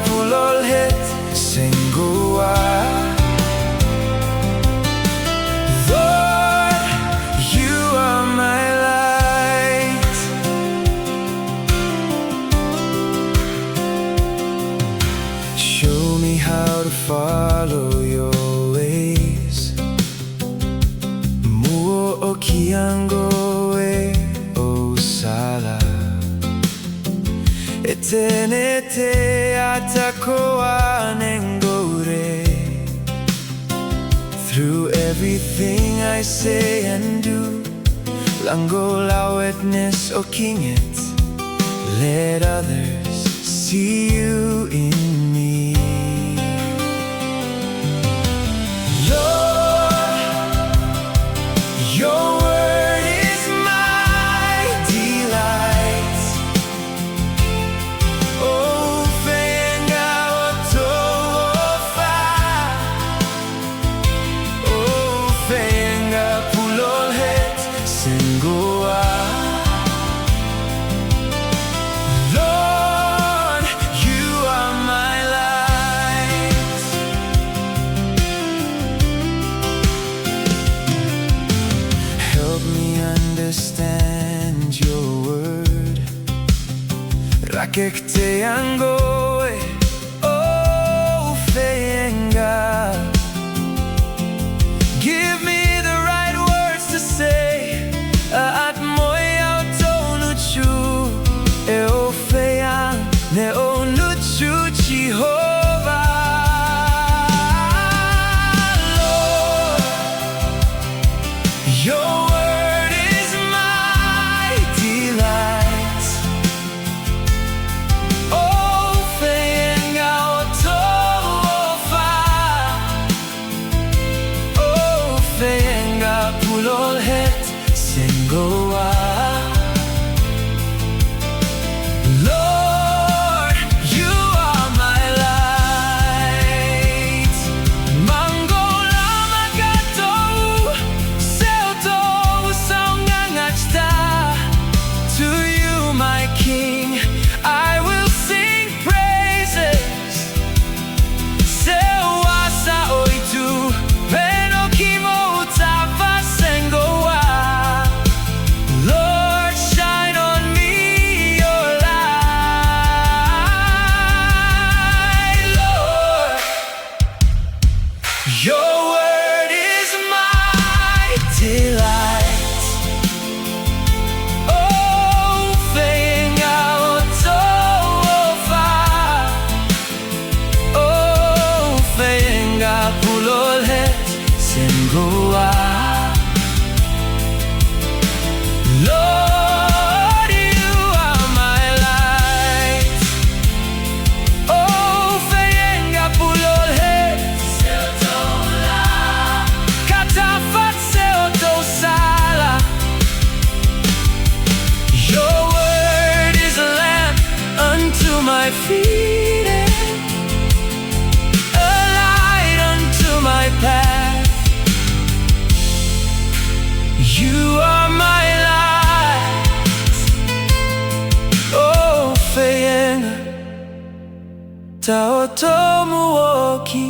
pulolhet sengua. Lord, you are my light. Show me how to follow your ways. Muo o kiango e o sala. Etenete atakoa nengore. Through everything I say and do, lango lawetness o kinget. Let others see you in me. Lord, your word is my delight. Oh, Faega, Otou, oh, Faega, pulolhet sengua. Lord, you are my light. Help me understand your word. Rakekte angoe, oh Faega. Give me the right words to say. At moya otonuchu, e o Faega, ne o nuchu Jehovah. Lord, your word is my delight. Oh, Faega, Otou, oh, Faega, pulolhet sengua. Lord, you are my light. Mangola magatou, seotou saungangachta. To you, my King, I will sing praises. Sewasa oitu, penokimo utava sengoa. Lord, shine on me your light. Lord, your word is my delight. Oh, Faega, Otou, oh, Faega, pulolhet sengua. Lord, you are my light. Oh, Faega, pulolhet seotola. Katafat seotosala. Your word is a lamp unto my feet and a light unto my path. You are my light. Oh, Faega, ta otomu oki.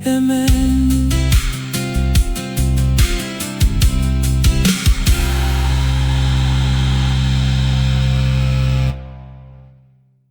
Amen.